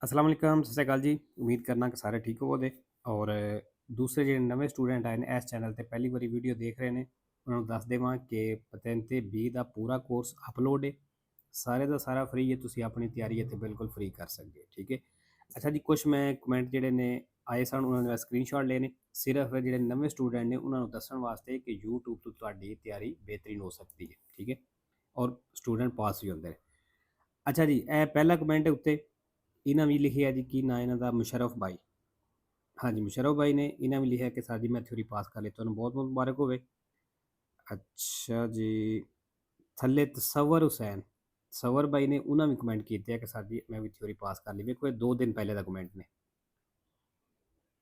अस्सलाम वालेकुम सत श्री अकाल जी। उम्मीद करना कि सारे ठीक होवोगे। और दूसरे ਜਿਹੜੇ ਨਵੇਂ ਸਟੂਡੈਂਟ ਆਏ ਨੇ ਇਸ ਚੈਨਲ ਤੇ ਪਹਿਲੀ ਵਾਰੀ ਵੀਡੀਓ ਦੇਖ ਰਹੇ ਨੇ ਉਹਨਾਂ ਨੂੰ ਦੱਸ ਦੇਵਾਂ ਕਿ ਪਤੰਤੇ 20 ਦਾ ਪੂਰਾ ਕੋਰਸ ਅਪਲੋਡ ਹੈ। ਸਾਰੇ ਦਾ ਸਾਰਾ ਫ੍ਰੀ ਹੈ, ਤੁਸੀਂ ਆਪਣੀ ਤਿਆਰੀ ਇੱਥੇ ਬਿਲਕੁਲ ਫ੍ਰੀ ਕਰ ਸਕਦੇ ਹੋ। ਠੀਕ ਹੈ। ਅੱਛਾ ਜੀ, ਕੁਝ ਮੈਂ ਕਮੈਂਟ ਜਿਹੜੇ ਨੇ ਆਏ ਸਨ ਉਹਨਾਂ ਦੇ ਮੈਂ ਸਕਰੀਨਸ਼ਾਟ ਲਏ ਨੇ, ਸਿਰਫ ਜਿਹੜੇ ਨਵੇਂ ਸਟੂਡੈਂਟ ਨੇ ਉਹਨਾਂ ਨੂੰ ਦੱਸਣ ਵਾਸਤੇ ਕਿ YouTube ਤੋਂ ਤੁਹਾਡੀ ਤਿਆਰੀ ਬਿਹਤਰੀਨ ਹੋ ਸਕਦੀ ਹੈ। ਠੀਕ ਹੈ, ਔਰ ਸਟੂਡੈਂਟ ਪਾਸ ਵੀ ਹੁੰਦੇ ਨੇ। ਅੱਛਾ ਜੀ, ਇਹ ਪਹਿਲਾ ਕਮੈਂਟ ਉੱਤੇ ਇਹਨਾਂ ਵੀ ਲਿਖਿਆ ਜੀ, ਕੀ ਨਾਂ ਇਹਨਾਂ ਦਾ, ਮੁਸ਼ਰਫ ਬਾਈ। ਹਾਂਜੀ, ਮੁਸ਼ਰਫ ਬਾਈ ਨੇ ਇਹਨਾਂ ਵੀ ਲਿਖਿਆ ਕਿ ਸਰ ਜੀ ਮੈਂ ਥਿਊਰੀ ਪਾਸ ਕਰ ਲਈ, ਤੁਹਾਨੂੰ ਬਹੁਤ ਬਹੁਤ ਮੁਬਾਰਕ ਹੋਵੇ। ਅੱਛਾ ਜੀ, ਥੱਲੇ ਤਸਵਰ ਹੁਸੈਨ ਸਵਰ ਬਾਈ ਨੇ ਉਹਨਾਂ ਵੀ ਕਮੈਂਟ ਕੀਤੇ ਆ ਕਿ ਸਰ ਜੀ ਮੈਂ ਵੀ ਥਿਊਰੀ ਪਾਸ ਕਰ ਲਈ। ਵੇਖੋ ਇਹ 2 ਦਿਨ ਪਹਿਲੇ ਦਾ ਕਮੈਂਟ ਨੇ।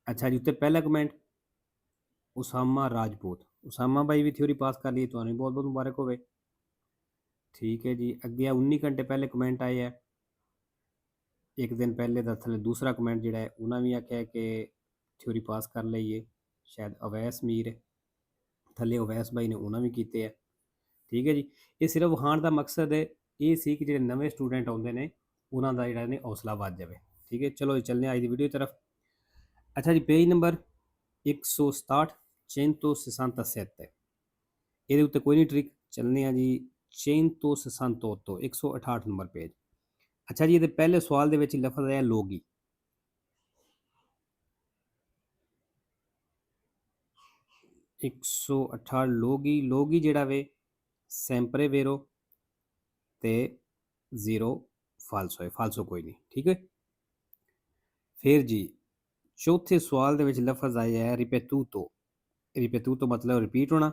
ਅੱਛਾ ਜੀ, ਉੱਤੇ ਪਹਿਲਾ ਕਮੈਂਟ ਉਸਾਮਾ ਰਾਜਪੂਤ, ਉਸਾਮਾ ਬਾਈ ਵੀ ਥਿਊਰੀ ਪਾਸ ਕਰ ਲਈ, ਤੁਹਾਨੂੰ ਬਹੁਤ ਬਹੁਤ ਮੁਬਾਰਕ ਹੋਵੇ। ਠੀਕ ਹੈ ਜੀ, ਅੱਗੇ 19 ਘੰਟੇ ਪਹਿਲੇ ਕਮੈਂਟ ਆਏ ਹੈ। ਇੱਕ ਦਿਨ ਪਹਿਲੇ ਦਾ ਥੱਲੇ ਦੂਸਰਾ ਕਮੈਂਟ ਜਿਹੜਾ ਹੈ ਉਹਨਾਂ ਵੀ ਆਖਿਆ ਕਿ ਥਿਊਰੀ ਪਾਸ ਕਰ ਲਈਏ, ਸ਼ਾਇਦ ਅਵੈਸ ਮੀਰ ਹੈ। ਥੱਲੇ ਅਵੈਸ ਬਾਈ ਨੇ ਉਹਨਾਂ ਵੀ ਕੀਤੇ ਆ। ਠੀਕ ਹੈ ਜੀ, ਇਹ ਸਿਰਫ ਵਿਖਾਉਣ ਦਾ ਮਕਸਦ ਹੈ ਇਹ ਸੀ ਕਿ ਜਿਹੜੇ ਨਵੇਂ ਸਟੂਡੈਂਟ ਆਉਂਦੇ ਨੇ ਉਹਨਾਂ ਦਾ ਜਿਹੜਾ ਨੇ ਹੌਸਲਾ ਵੱਧ ਜਾਵੇ। ਠੀਕ ਹੈ, ਚਲੋ ਚੱਲਦੇ ਹਾਂ ਅੱਜ ਦੀ ਵੀਡੀਓ ਤਰਫ। ਅੱਛਾ ਜੀ, ਪੇਜ ਨੰਬਰ 167 167 ਇਹਦੇ ਉੱਤੇ ਕੋਈ ਨਹੀਂ ਟ੍ਰਿਕ, ਚੱਲਦੇ ਹਾਂ ਜੀ 168 168 ਨੰਬਰ ਪੇਜ। ਅੱਛਾ ਜੀ, ਇਹਦੇ ਪਹਿਲੇ ਸਵਾਲ ਦੇ ਵਿੱਚ ਲਫ਼ਜ਼ ਹੈ ਲੋਗੀ। एक सौ अठाठ लोगी ਜਿਹੜਾ ਵੇ ਸੈਂਪਰੇ ਵੇਰੋ ਤੇ ਜ਼ੀਰੋ ਫਾਲਸੋ ਹੈ, ਫਾਲਸੋ ਕੋਈ ਨਹੀਂ। ਠੀਕ ਹੈ, ਫਿਰ ਜੀ ਚੌਥੇ ਸਵਾਲ ਦੇ ਵਿੱਚ ਲਫ਼ਜ਼ ਆਇਆ ਹੈ ਰਿਪੇਤੂਤੋ। ਰਿਪੇਤੂਤੋ ਮਤਲਬ ਰਿਪੀਟ ਹੋਣਾ।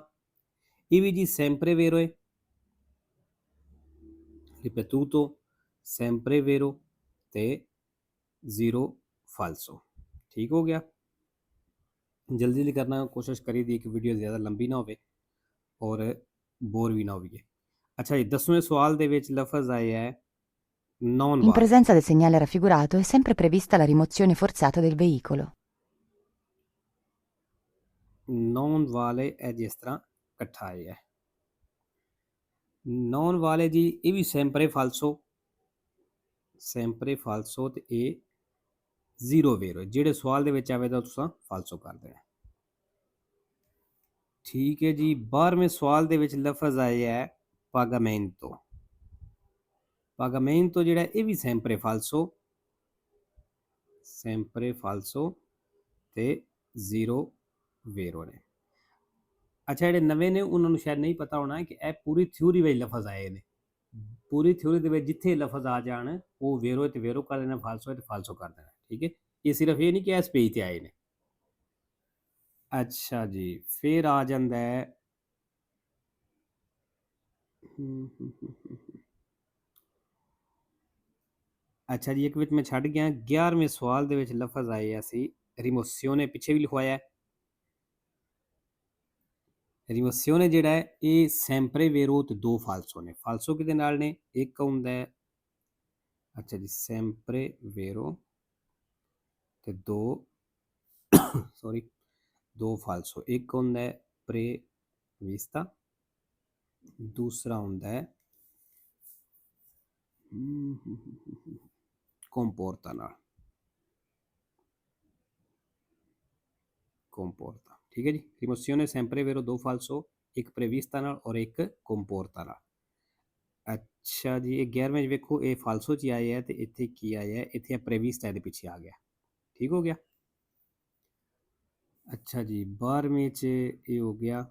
ਇਹ ਵੀ ਜੀ ਸੈਂਪਰੇ ਵੇਰੋ ਹੈ, ਰਿਪੇਤੂਤੋ ਸੈਂਪਰੇ ਵੇਰੋ ਤੇ ਜ਼ੀਰੋ ਫਾਲਸੋ। ਠੀਕ ਹੋ ਗਿਆ। जल्दी जल्दी करना कोशिश करी दी कि वीडियो ज़्यादा लंबी ना हो और बोर भी ना होइए। अच्छा जी, 10वें सवाल दे विच लफ्ज़ आया है नॉन In वाल। presenza del segnale raffigurato è sempre prevista la rimozione forzata del veicolo. Non वाले है जिस तरह इकट्ठा आया है। नॉन वाले जी ये भी सैंपरे फालसो, सैंपरे फालसो ते ये जीरो वेरो जेड़े सवाल दे विच आवे तां तुसां फालसो कर देना। ठीक है जी, 12वें सवाल दे विच लफ्ज़ आया है पागामेंटो। पागामेंटो जेड़ा ये भी सैंपरे फालसो, सैंपरे फालसो ते जीरो वेरो ने। अच्छा, ਜਿਹੜੇ ਨਵੇਂ ਨੇ ਉਹਨਾਂ ਨੂੰ ਸ਼ਾਇਦ ਨਹੀਂ ਪਤਾ ਹੋਣਾ ਕਿ ਇਹ ਪੂਰੀ ਥਿਊਰੀ ਵਿੱਚ ਲਫ਼ਜ਼ ਆਏ ਨੇ। ਪੂਰੀ ਥਿਊਰੀ ਦੇ ਵਿੱਚ ਜਿੱਥੇ ਲਫ਼ਜ਼ ਆ ਜਾਣ ਉਹ ਵੇਰੋ ਤੇ ਵੇਰੋ ਕਰ ਦੇਣਾ, ਫਾਲਸੋ ਤੇ ਫਾਲਸੋ ਕਰ ਦੇਣਾ। ਠੀਕ ਹੈ, ਇਹ ਸਿਰਫ ਇਹ ਨਹੀਂ ਕਿ ਇਸ ਪੇਜ ਤੇ ਆਏ ਨੇ। ਅੱਛਾ ਜੀ, ਫਿਰ ਆ ਜਾਂਦਾ ਹੈ ਅੱਛਾ ਜੀ, ਇੱਕ ਵਿੱਚ ਮੈਂ ਛੱਡ ਗਿਆ 11ਵੇਂ ਸਵਾਲ ਦੇ ਵਿੱਚ ਲਫ਼ਜ਼ ਆਏ ਸੀ ਰਿਮੋਸਿਓਨੇ, ਪਿੱਛੇ ਵੀ ਲਿਖਵਾਇਆ ਹੈ। ਰਿਮੋਸਿਓਨੇ ਜਿਹੜਾ ਹੈ ਇਹ ਸੈਂਪਰੇ ਵੇਰੋ ਤੇ 2 ਫਾਲਸੋ ਨੇ। ਫਾਲਸੋ ਕਿਹਦੇ ਨਾਲ ਨੇ? ਇੱਕ ਹੁੰਦਾ ਹੈ ਅੱਛਾ ਜੀ ਸੈਂਪਰੇ ਵੇਰੋ ਤੇ 2 ਸੌਰੀ 2 ਫਾਲਸੋ। ਇੱਕ ਹੁੰਦਾ ਹੈ ਪ੍ਰੇਵਿਸਤਾ, ਦੂਸਰਾ ਹੁੰਦਾ ਹੈ ਕੰਪੋਰਤਾ ਨਾਲ, ਕੰਪੋਰਤਾ। ਠੀਕ ਹੈ ਜੀ, ਰਿਮੋਸਿਓਨੇ ਸੈਂਪਰੇ ਵੇਰੋ 2 ਫਾਲਸੋ, ਇੱਕ ਪ੍ਰੇਵਿਸਤਾ ਨਾਲ ਔਰ ਇੱਕ ਕੰਪੋਰਤਾ ਨਾਲ। ਅੱਛਾ ਜੀ, ਇਹ 11ਵੇਂ ਵੇਖੋ ਇਹ ਫਾਲਸੋ 'ਚ ਆਇਆ ਹੈ ਤੇ ਇੱਥੇ ਕੀ ਆਇਆ ਹੈ, ਇੱਥੇ ਪ੍ਰੇਵਿਸਤਾ ਇਹਦੇ ਪਿੱਛੇ ਆ ਗਿਆ। ਠੀਕ ਹੋ ਗਿਆ। ਅੱਛਾ ਜੀ, 12ਵੇਂ 'ਚ ਇਹ ਹੋ ਗਿਆ।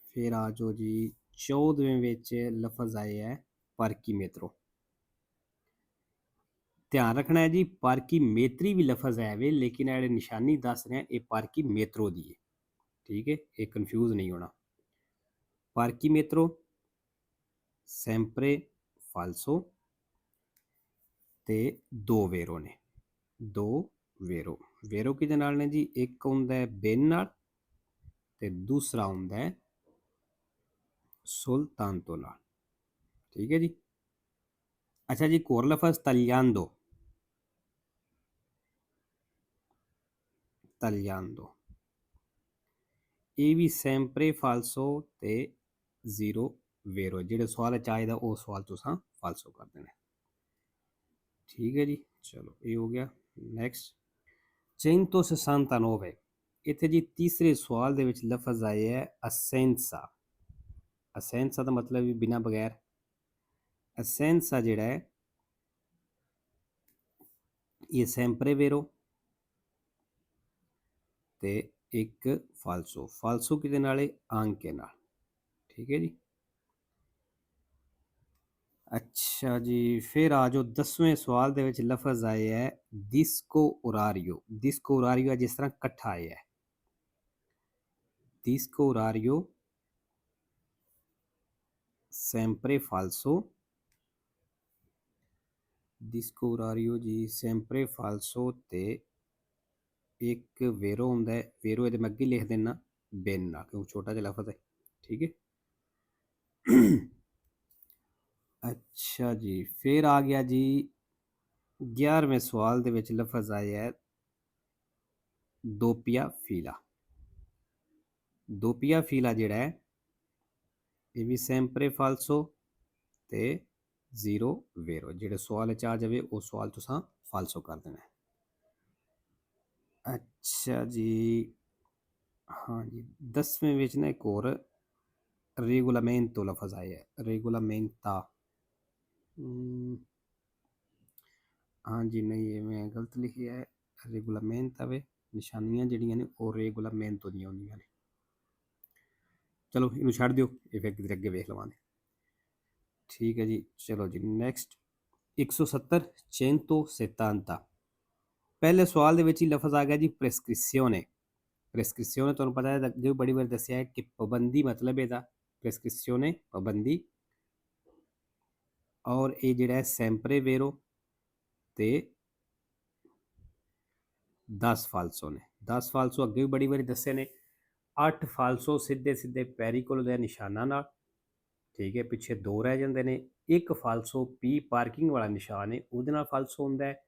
ਫਿਰ ਆ ਜਾਓ ਜੀ 14ਵੇਂ ਵਿੱਚ ਲਫ਼ਜ਼ ਆਇਆ ਹੈ ਪਾਰਕੀਮੇਤਰੋ। ਧਿਆਨ ਰੱਖਣਾ ਹੈ ਜੀ, ਪਾਰਕੀਮੇਤਰੀ ਵੀ ਲਫ਼ਜ਼ ਹੈ ਵੇ, ਲੇਕਿਨ ਇਹ ਜਿਹੜੇ ਨਿਸ਼ਾਨੀ ਦੱਸ ਰਹੇ ਇਹ ਪਾਰਕੀਮੇਤਰੋ ਦੀ ਹੈ। ਠੀਕ ਹੈ, ਇਹ ਕਨਫਿਊਜ਼ ਨਹੀਂ ਹੋਣਾ। ਪਾਰਕੀਮੇਤਰੋ ਸੈਂਪਰੇ ਫਾਲਸੋ ਤੇ 2 ਵੇਰੋ ਨੇ, 2 ਵੇਰੋ। ਵੇਰੋ ਕਿਹਦੇ ਨਾਲ ਨੇ ਜੀ? ਇੱਕ ਹੁੰਦਾ ਹੈ ਬੇਨ ਨਾਲ ਤੇ ਦੂਸਰਾ ਹੁੰਦਾ ਹੈ ਸੁਲਤਾਨਤੋ ਨਾਲ। ਠੀਕ ਹੈ ਜੀ। ਅੱਛਾ ਜੀ, ਇੱਕ ਹੋਰ ਲਫ਼ਜ਼ ਤਲਿਆਂਦੋ, ਤਲਿਆਂਦੋ ਇਹ ਵੀ ਸੈਂਪਰੇ ਫਾਲਸੋ ਤੇ 0 ਵੇਰੋ। ਜਿਹੜੇ ਸਵਾਲ ਚ ਆਏਦਾ ਉਹ ਸਵਾਲ ਤੁਸੀਂ ਫਾਲਸੋ ਕਰ ਦੇਣਾ। ठीक है जी, चलो ये हो गया। ਨੈਕਸਟ 169 ਇੱਥੇ ਜੀ ਤੀਸਰੇ ਸਵਾਲ ਦੇ ਵਿੱਚ ਲਫ਼ਜ਼ ਆਇਆ ਹੈ ਅਸੈਂਸਾ। ਅਸੈਂਸਾ ਦਾ ਮਤਲਬ ਵੀ ਬਿਨਾਂ ਬਗੈਰ। ਅਸੈਂਸਾ ਜਿਹੜਾ ਹੈ ਇਹ ਸੈਂਪਰੇ ਵੇਰੋ ਤੇ ਇੱਕ ਫਾਲਸੋ। ਫਾਲਸੋ ਕਿਹਦੇ ਨਾਲ ਹੈ? ਆਂਕੇ ਨਾਲ। ਠੀਕ ਹੈ ਜੀ। ਅੱਛਾ ਜੀ, ਫਿਰ ਆ ਜਾਓ 10ਵੇਂ ਸਵਾਲ ਦੇ ਵਿੱਚ ਲਫ਼ਜ਼ ਆਇਆ ਹੈ ਡਿਸਕੋ ਓਰਾਰੀਓ। ਡਿਸਕੋ ਓਰਾਰੀਓ ਜਿਸ ਤਰ੍ਹਾਂ ਇਕੱਠਾ ਆਇਆ ਹੈ, disco ਓਰਾਰੀਓ sempre falso, disco orario ਜੀ sempre falso ਤੇ ਇੱਕ ਵੇਰੋ ਹੁੰਦਾ ਹੈ। ਵੇਰੋ ਇਹਦੇ ਮੈਂ ਅੱਗੇ ਲਿਖ ਦੇਣਾ ਬਿਨ ਨਾਲ, ਕਿਉਂਕਿ ਛੋਟਾ ਜਿਹਾ ਲਫ਼ਜ਼ ਹੈ। ਠੀਕ ਹੈ। ਅੱਛਾ ਜੀ, ਫਿਰ ਆ ਗਿਆ ਜੀ 11ਵੇਂ ਸਵਾਲ ਦੇ ਵਿੱਚ ਲਫ਼ਜ਼ ਆਇਆ ਹੈ ਦੋਪੀਆ ਫੀਲਾ। ਦੋਪੀਆ ਫੀਲਾ ਜਿਹੜਾ ਹੈ ਇਹ ਵੀ ਸੈਂਪਰੇ ਫਾਲਸੋ ਤੇ ਜ਼ੀਰੋ ਵੇਰੋ। ਜਿਹੜੇ ਸਵਾਲ 'ਚ ਆ ਜਾਵੇ ਉਹ ਸਵਾਲ ਤੁਸੀਂ ਫਾਲਸੋ ਕਰ ਦੇਣਾ। ਅੱਛਾ ਜੀ, ਹਾਂ ਜੀ 10ਵੇਂ ਵਿੱਚ ਨਾ ਇੱਕ ਹੋਰ रेगुलामेंटो लफ्ज़ आया है, रेगुलामेंटा। हाँ जी, नहीं ये मैं गलत लिखिया है। रेगुलामेंटा वे निशानियां ਜਿਹੜੀਆਂ ਨੇ ਉਹ रेगुलामेंटो ਦੀਆਂ ਹੁੰਦੀਆਂ ਨੇ। ਚਲੋ ਇਹਨੂੰ ਛੱਡ ਦਿਓ, ਇਹ ਫਿਰ ਕਿਤੇ ਅੱਗੇ ਵੇਖ ਲਵਾਂਗੇ। ਠੀਕ ਹੈ ਜੀ, ਚਲੋ ਜੀ ਨੈਕਸਟ 170 170। ਪਹਿਲੇ ਸਵਾਲ ਦੇ ਵਿੱਚ ਹੀ ਲਫ਼ਜ਼ ਆ ਗਿਆ ਜੀ ਪ੍ਰੈਸਕ੍ਰਿਪਸ਼ਨੇ। ਪ੍ਰੈਸਕ੍ਰਿਪਸ਼ਨੇ ਤੁਹਾਨੂੰ ਪਤਾ ਹੈ ਅੱਗੇ ਵੀ ਬੜੀ ਵਾਰ ਦੱਸਿਆ ਹੈ ਕਿ ਪਾਬੰਦੀ ਮਤਲਬ ਇਹਦਾ ਪ੍ਰੈਸਕ੍ਰਿਪਸ਼ਨੇ ਪਾਬੰਦੀ। ਔਰ ਇਹ ਜਿਹੜਾ ਹੈ ਸੈਂਪਰੇ ਵੇਰੋ ਤੇ 10 ਫਾਲਸੋ ਨੇ। 10 ਫਾਲਸੋ ਅੱਗੇ ਵੀ ਬੜੀ ਵਾਰੀ ਦੱਸੇ ਨੇ। 8 ਫਾਲਸੋ ਸਿੱਧੇ ਸਿੱਧੇ ਪੈਰੀਕੋਲ ਦੇ ਨਿਸ਼ਾਨਾਂ ਨਾਲ। ਠੀਕ ਹੈ, ਪਿੱਛੇ 2 ਰਹਿ ਜਾਂਦੇ ਨੇ। ਇੱਕ ਫਾਲਸੋ ਪੀ ਪਾਰਕਿੰਗ ਵਾਲਾ ਨਿਸ਼ਾਨ ਹੈ ਉਹਦੇ ਨਾਲ ਫਾਲਸੋ ਹੁੰਦਾ ਹੈ।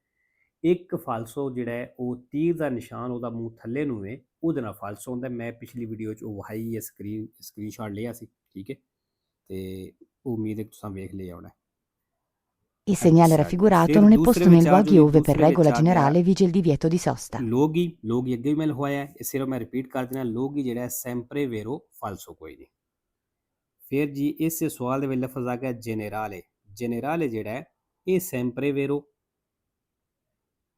ਇੱਕ ਫਾਲਸੋ ਜਿਹੜਾ ਹੈ ਉਹ ਤੀਰ ਦਾ ਨਿਸ਼ਾਨ ਉਹਦਾ ਮੂੰਹ ਥੱਲੇ ਨੂੰ ਹੈ ਉਹਦੇ ਨਾਲ ਫਾਲਸੋ ਹੁੰਦਾ। ਮੈਂ ਪਿਛਲੀ ਵੀਡੀਓ 'ਚ ਉਹ ਵਹਾਈ ਸਕਰੀਨਸ਼ਾਟ ਲਿਆ ਸੀ। ਠੀਕ ਹੈ, ਤੇ ਉਮੀਦ ਹੈ ਤੁਸੀਂ ਵੇਖ ਲਿਆ ਹੋਣਾ। Il segnale ਅੱਛਾ ਜੀ, raffigurato ਫਿਰ non è ਦੂਸਰੇ posto nei ਵਿੱਚ ਆ ਜਾਓ luoghi ਜੀ। ove per ਦੂਸਰੇ ਵਿੱਚ regola ਆ ਗਿਆ generale vige il divieto di sosta. ਲੋਗੀ। ਲੋਗੀ ਅੱਗੇ ਵੀ ਮੈਂ ਲਿਖਵਾਇਆ ਹੈ, ਸਿਰਫ ਮੈਂ ਰਿਪੀਟ ਕਰ ਦੇਣਾ। ਲੋਗੀ ਜਿਹੜਾ ਹੈ ਸੈਂਪਰੇ ਵੇਰੋ ਫਾਲਸੋ ਕੋਈ ਨਹੀਂ। ਫਿਰ ਜੀ ਇਸੇ ਸਵਾਲ ਦੇ ਵਿੱਚ ਲਫ਼ਜ਼ ਆ ਗਿਆ ਜੈਨੇਰਾਲੇ। ਜੈਨੇਰਾਲੇ ਜਿਹੜਾ ਹੈ ਇਹ ਸੈਂਪਰੇ ਵੇਰੋ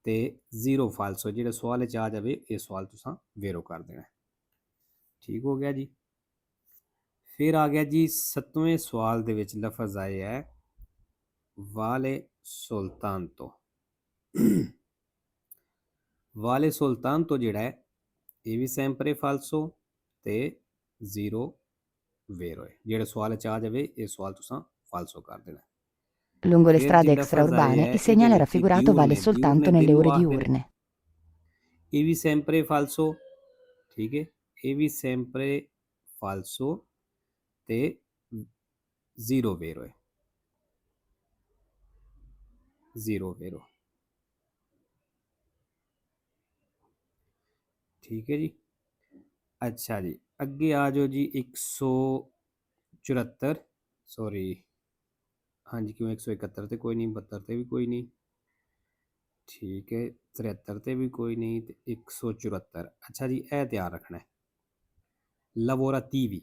ਤੇ ਜ਼ੀਰੋ ਫਾਲਸੋ। ਜਿਹੜੇ ਸਵਾਲ 'ਚ ਆ ਜਾਵੇ ਇਹ ਸਵਾਲ ਤੁਸੀਂ ਵੇਰੋ ਕਰ ਦੇਣਾ। ਠੀਕ ਹੋ ਗਿਆ ਜੀ। ਫਿਰ ਆ ਗਿਆ ਜੀ 7ਵੇਂ ਸਵਾਲ ਦੇ ਵਿੱਚ ਲਫ਼ਜ਼ ਆਇਆ ਹੈ ਵਾਲੇ ਸੁਲਤਾਨ ਤੋਂ। ਵਾਲੇ ਸੁਲਤਾਨ ਤੋਂ ਜਿਹੜਾ ਹੈ ਇਹ ਵੀ ਸੈਂਪਰੇ ਫਾਲਸੋ ਤੇ ਜ਼ੀਰੋ ਵੇਰੋ ਹੈ। ਜਿਹੜੇ ਸਵਾਲ 'ਚ ਆ ਜਾਵੇ ਇਹ ਸਵਾਲ ਤੁਸੀਂ ਫਾਲਸੋ ਕਰ ਦੇਣਾ। Lungo le ਫਿਰ ਜੀ strade ਲਫ਼ਜ਼ ਆਇਆ extraurbane ਹੈ il ਇਹਦੇ segnale ਵਿੱਚ raffigurato vale ਦਿਉਰਨੇ। soltanto ਦਿਉਰਨੇ nelle ਦਿਨ ore ਨੂੰ ਆਖਦੇ ਨੇ। diurne. ਇਹ ਵੀ ਸੈਂਪਰੇ ਫਾਲਸੋ। ਠੀਕ ਹੈ, ਇਹ ਵੀ ਸੈਂਪਰੇ ਫਾਲਸੋ ਤੇ ਜ਼ੀਰੋ ਵੇਰੋ ਹੈ। ਜ਼ੀਰੋ ਵੇਰੋ। ਠੀਕ ਹੈ ਜੀ। ਅੱਛਾ ਜੀ, ਅੱਗੇ ਆ ਜਾਓ ਜੀ 174। ਸੌਰੀ, ਹਾਂਜੀ ਕਿਉਂ 171 ਤੇ ਕੋਈ ਨਹੀਂ, 72 ਤੇ ਵੀ ਕੋਈ ਨਹੀਂ। ਠੀਕ ਹੈ, 73 ਤੇ ਵੀ ਕੋਈ ਨਹੀਂ ਤੇ 174। ਅੱਛਾ ਜੀ, ਇਹ ਧਿਆਨ ਰੱਖਣਾ ਹੈ ਲਵੋਰਾਤੀਵੀ।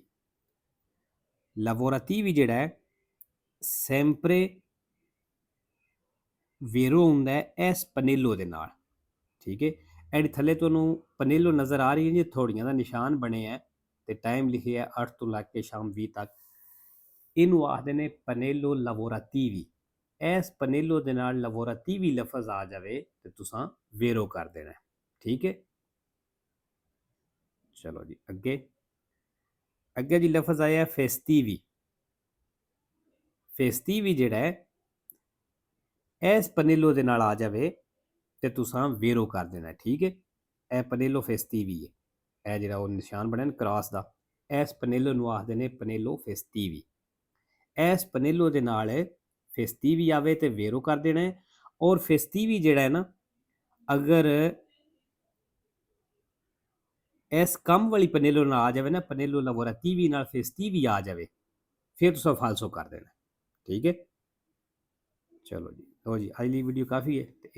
ਲਵੋਰਾਤੀਵੀ ਜਿਹੜਾ ਹੈ ਸੈਂਪਰੇ ਵੇਰੋ ਹੁੰਦਾ ਹੈ ਐਸ ਪਨੇਲੋ ਦੇ ਨਾਲ। ਠੀਕ ਹੈ, ਇਹਦੇ ਥੱਲੇ ਤੁਹਾਨੂੰ ਪਨੇਲੋ ਨਜ਼ਰ ਆ ਰਹੀ ਹੈ ਜੀ, ਥੋੜੀਆਂ ਦਾ ਨਿਸ਼ਾਨ ਬਣੇ ਹੈ ਤੇ ਟਾਈਮ ਲਿਖਿਆ 8 ਤੋਂ ਲੈ ਕੇ ਸ਼ਾਮ 20 ਤੱਕ। ਇਹਨੂੰ ਆਖਦੇ ਨੇ ਪਨੇਲੋ ਲਵੋਰਾਤੀਵੀ। ਇਸ ਪਨੇਲੋ ਦੇ ਨਾਲ ਲਵੋਰਾਤੀਵੀ ਲਫ਼ਜ਼ ਆ ਜਾਵੇ ਤੇ ਤੁਸੀਂ ਵੇਰੋ ਕਰ ਦੇਣਾ। ਠੀਕ ਹੈ, ਚਲੋ ਜੀ ਅੱਗੇ। ਅੱਗੇ ਜੀ ਲਫ਼ਜ਼ ਆਇਆ ਫੈਸਟੀਵੀ। ਫੈਸਟੀਵੀ ਜਿਹੜਾ ਹੈ ਇਸ ਪਨੇਲੋ ਦੇ ਨਾਲ ਆ ਜਾਵੇ ਤੇ ਤੁਸੀਂ ਵੇਰੋ ਕਰ ਦੇਣਾ। ਠੀਕ ਹੈ, ਇਹ ਪਨੇਲੋ ਫੈਸਟੀਵੀ ਹੈ। ਇਹ ਜਿਹੜਾ ਉਹ ਨਿਸ਼ਾਨ ਬਣਿਆ ਨਾ ਕ੍ਰਾਸ ਦਾ, ਇਸ ਪਨੇਲੋ ਨੂੰ ਆਖਦੇ ਨੇ ਪਨੇਲੋ ਫੈਸਟੀਵੀ। ਇਸ ਪਨੇਲੋ ਦੇ ਨਾਲ ਫੈਸਟੀਵੀ ਆਵੇ ਤੇ ਵੇਰੋ ਕਰ ਦੇਣਾ ਹੈ। ਔਰ ਫੈਸਟੀਵੀ ਜਿਹੜਾ ਹੈ ਨਾ, ਅਗਰ ਇਸ ਕੰਮ ਵਾਲੀ ਪਨੇਲੋ ਨਾਲ ਆ ਜਾਵੇ ਨਾ, ਪਨੇਲੋ ਲਵੋਰਾਤੀਵੀ ਨਾਲ ਫੈਸਟੀਵੀ ਆ ਜਾਵੇ, ਫਿਰ ਤੁਸੀਂ ਫਾਲਸੋ ਕਰ ਦੇਣਾ। ਠੀਕ ਹੈ, ਚਲੋ ਜੀ, ਲਓ ਜੀ ਅੱਜ ਲਈ ਵੀਡੀਓ ਕਾਫੀ ਹੈ ਤੇ